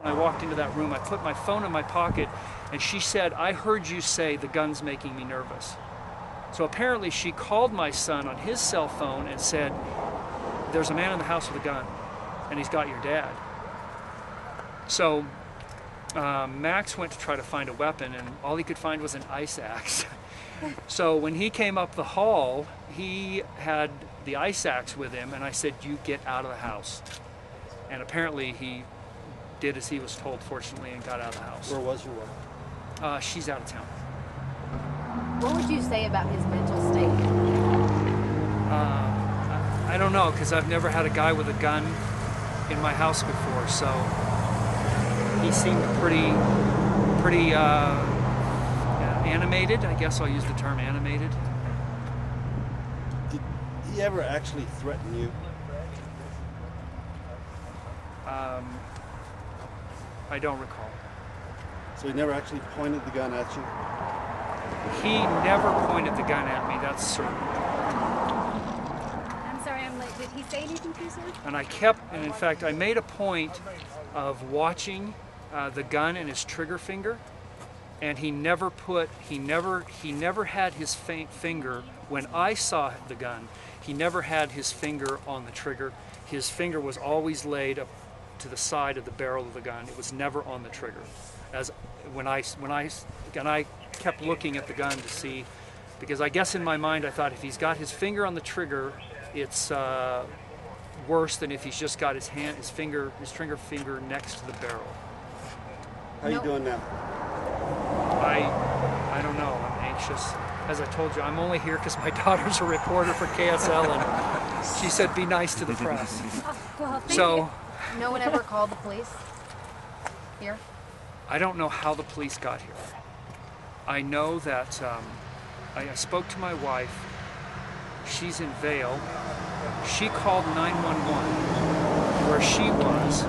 When I walked into that room, I put my phone in my pocket, and she said, "I heard you say the gun's making me nervous." So apparently she called my son on his cell phone and said, "There's a man in the house with a gun, and he's got your dad." So Max went to try to find a weapon, and all he could find was an ice axe. So when he came up the hall, he had the ice axe with him, and I said, "You get out of the house." And apparently he did as he was told, fortunately, and got out of the house. Where was your wife? She's out of town. What would you say about his mental state? I don't know, because I've never had a guy with a gun in my house before, so he seemed pretty animated. I guess I'll use the term animated. Did he ever actually threaten you? I don't recall. So he never actually pointed the gun at you? He never pointed the gun at me, that's certain. I'm sorry, I'm late. Did he say anything to you, sir? And in fact, I made a point of watching the gun in his trigger finger, and he never had his finger, when I saw the gun, he never had his finger on the trigger. His finger was always laid up to the side of the barrel of the gun. It was never on the trigger. When I kept looking at the gun to see, because I guess in my mind I thought if he's got his finger on the trigger, it's worse than if he's just got his trigger finger next to the barrel. How you doing now? I don't know. I'm anxious. As I told you, I'm only here because my daughter's a reporter for KSL, and she said be nice to the press. Well, So. No one ever called the police here? I don't know how the police got here. I know that I spoke to my wife. She's in Vail. She called 911 where she was,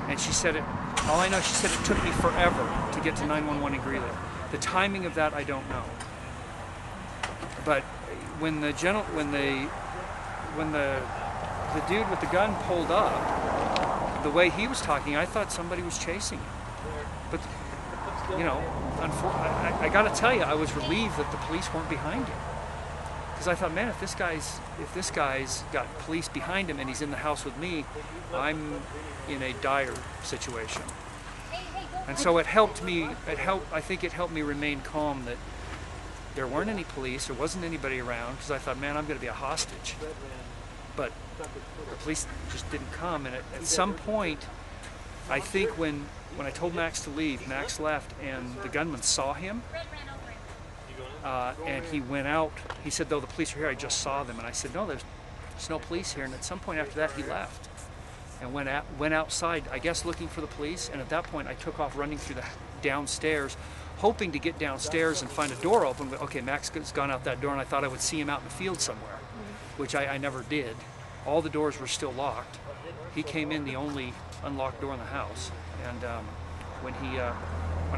and she said all I know, she said it took me forever to get to 911 in Greeley. The timing of that I don't know. But when the dude with the gun pulled up, the way he was talking, I thought somebody was chasing him. But, you know, I got to tell you, I was relieved that the police weren't behind him. Because I thought, man, if this guy's got police behind him and he's in the house with me, I'm in a dire situation. And so it helped me. I think it helped me remain calm that there weren't any police, there wasn't anybody around, because I thought, man, I'm going to be a hostage. But the police just didn't come, and at some point, I think when I told Max to leave, Max left, and the gunman saw him, and he went out. He said, "Though the police are here, I just saw them." And I said, "No, there's no police here." And at some point after that, he left and went outside, I guess looking for the police. And at that point, I took off running through the downstairs, hoping to get downstairs and find a door open. But okay, Max has gone out that door, and I thought I would see him out in the field somewhere, which I never did. All the doors were still locked. He came in the only unlocked door in the house, and when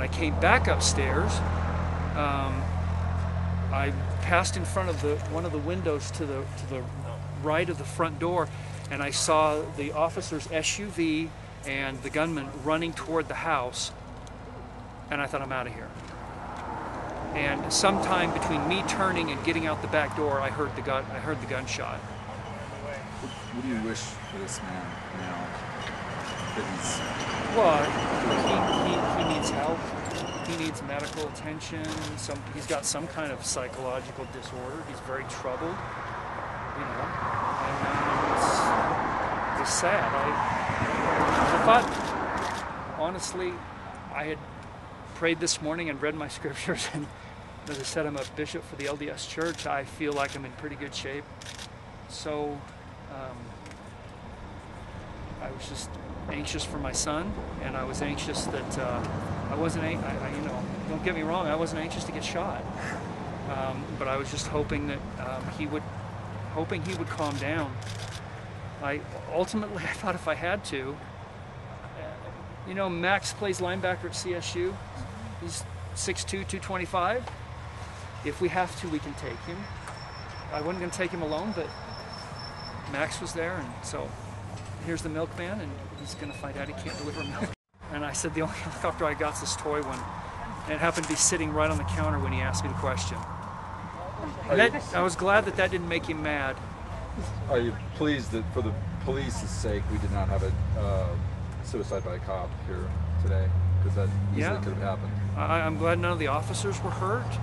I came back upstairs, I passed in front of one of the windows to the right of the front door, and I saw the officer's SUV and the gunman running toward the house, and I thought, I'm out of here. And sometime between me turning and getting out the back door, I heard the gunshot. What do you wish for this man now? Well, he needs help. He needs medical attention. He's got some kind of psychological disorder. He's very troubled, you know. And it's sad. I thought, honestly, I had prayed this morning and read my scriptures, and as I said, I'm a bishop for the LDS Church. I feel like I'm in pretty good shape. So I was just anxious for my son, and I was anxious that I wasn't, you know, don't get me wrong, I wasn't anxious to get shot, but I was just hoping that he would calm down. Ultimately, I thought if I had to, you know, Max plays linebacker at CSU. He's 6'2", 225. If we have to, we can take him. I wasn't going to take him alone, but Max was there, and so here's the milkman, and he's going to find out he can't deliver milk. I said the only helicopter I got is this toy one. And it happened to be sitting right on the counter when he asked me the question. And I was glad that didn't make him mad. Are you pleased that for the police's sake we did not have a suicide by a cop here today? Because that easily could have happened. I'm glad none of the officers were hurt.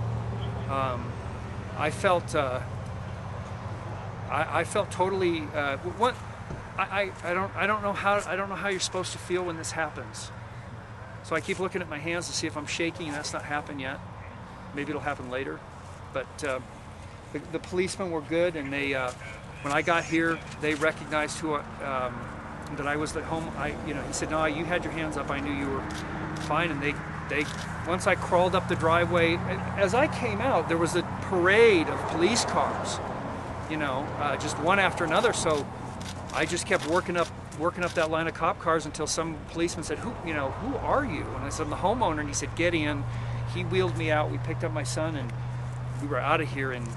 I felt I felt totally what I don't know how you're supposed to feel when this happens. So I keep looking at my hands to see if I'm shaking, and that's not happened yet. Maybe it'll happen later. But the policemen were good, and they when I got here, they recognized that I was at home. He said, "No, you had your hands up. I knew you were fine." And they once I crawled up the driveway, as I came out, there was a parade of police cars, just one after another. So I just kept working up that line of cop cars until some policeman said, who are you? And I said, I'm the homeowner. And he said, get in. He wheeled me out. We picked up my son, and we were out of here. And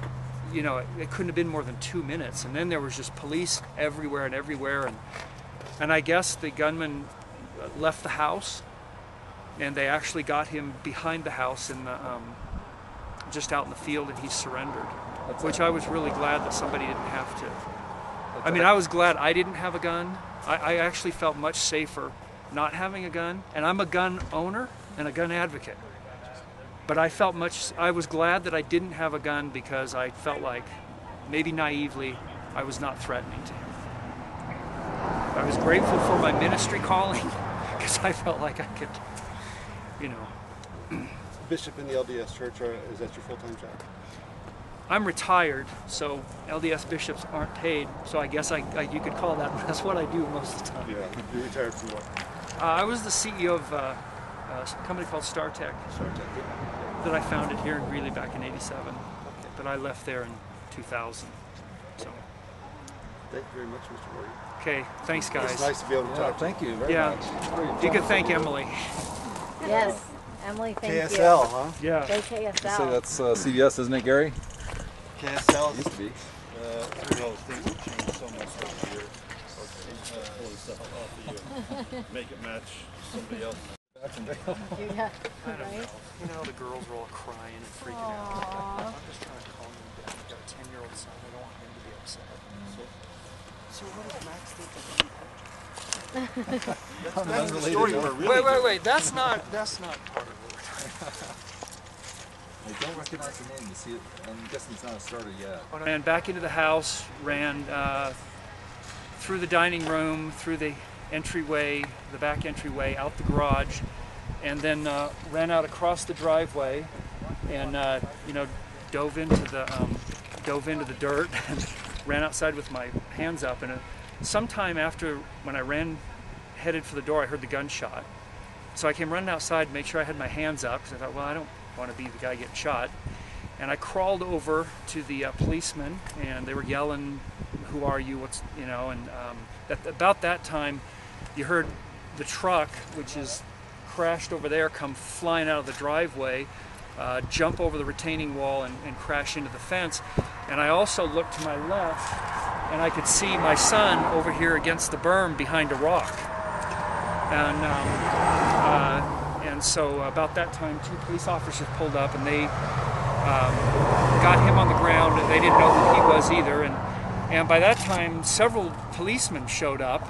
it couldn't have been more than 2 minutes. And then there was just police everywhere. And I guess the gunman left the house, and they actually got him behind the house in the just out in the field, and he surrendered. Which I was really glad that somebody didn't have to. I was glad I didn't have a gun. I actually felt much safer not having a gun, and I'm a gun owner and a gun advocate. But I was glad that I didn't have a gun, because I felt like, maybe naively, I was not threatening to him. I was grateful for my ministry calling, because I felt like I could, Bishop in the LDS church, is that your full-time job? I'm retired, so LDS bishops aren't paid, so I guess you could call that, that's what I do most of the time. Yeah, you're retired from what? I was the CEO of a company called StarTech that I founded here in Greeley back in '87, but I left there in 2000. So. Thank you very much, Mr. Morgan. Okay, thanks guys. It's nice to be able to talk to you. Thank you very much. You can thank Emily. Yes, Emily, thank you. KSL, huh? Yeah. Go KSL. So that's CBS, isn't it, Gary? KSL Used to be. things have changed so much over here. Pulling stuff off of you, make it match somebody else. Yeah, right? The girls are all crying and freaking out. I'm just trying to calm them down. I've got a 10-year-old son. I don't want him to be upset. So what does Max think of That's the story we're really Wait. That's not part of it. I don't recognize the name. You see it? I'm guessing it's not a starter yet. Ran back into the house, ran through the dining room, through the entryway, the back entryway, out the garage, and then ran out across the driveway, and dove into the dirt and ran outside with my hands up. And sometime after, when I headed for the door, I heard the gunshot. So I came running outside to make sure I had my hands up, because I thought, well, I don't want to be the guy getting shot. And I crawled over to the policemen, and they were yelling, "Who are you? What's?" And about that time, you heard the truck, which is crashed over there, come flying out of the driveway, jump over the retaining wall, and crash into the fence. And I also looked to my left, and I could see my son over here against the berm behind a rock. And so about that time, 2 police officers pulled up, and they got him on the ground. They didn't know who he was either. And by that time, several policemen showed up,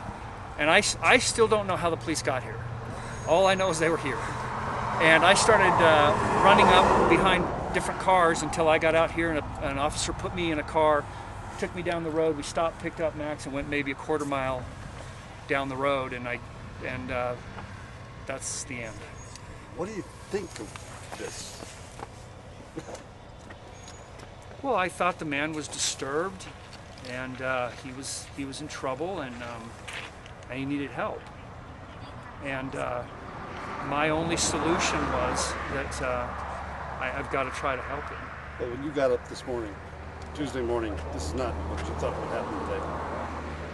and I still don't know how the police got here. All I know is they were here. And I started running up behind different cars until I got out here, and an officer put me in a car, took me down the road. We stopped, picked up Max, and went maybe a quarter mile down the road, and that's the end. What do you think of this? Well, I thought the man was disturbed, and he was in trouble, and he needed help. And my only solution was that I've got to try to help him. But when you got up this morning, Tuesday morning, this is not what you thought would happen today.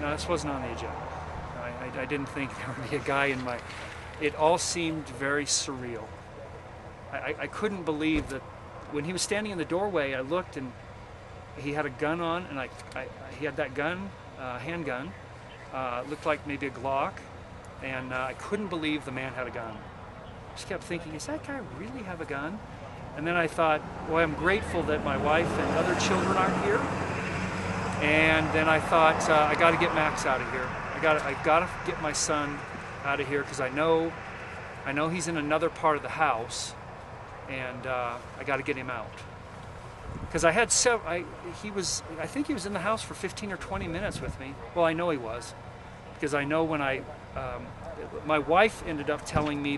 No, this wasn't on the agenda. I didn't think there would be a guy in my... It all seemed very surreal. I couldn't believe that when he was standing in the doorway, I looked, and he had a gun on, and he had that gun, handgun, looked like maybe a Glock, and I couldn't believe the man had a gun. Just kept thinking, does that guy really have a gun? And then I thought, well, I'm grateful that my wife and other children aren't here. And then I thought, I got to get Max out of here. I got to get my son out of here, because I know he's in another part of the house, and I got to get him out. Because I had I think he was in the house for 15 or 20 minutes with me. Well, I know he was, because I know when my wife ended up telling me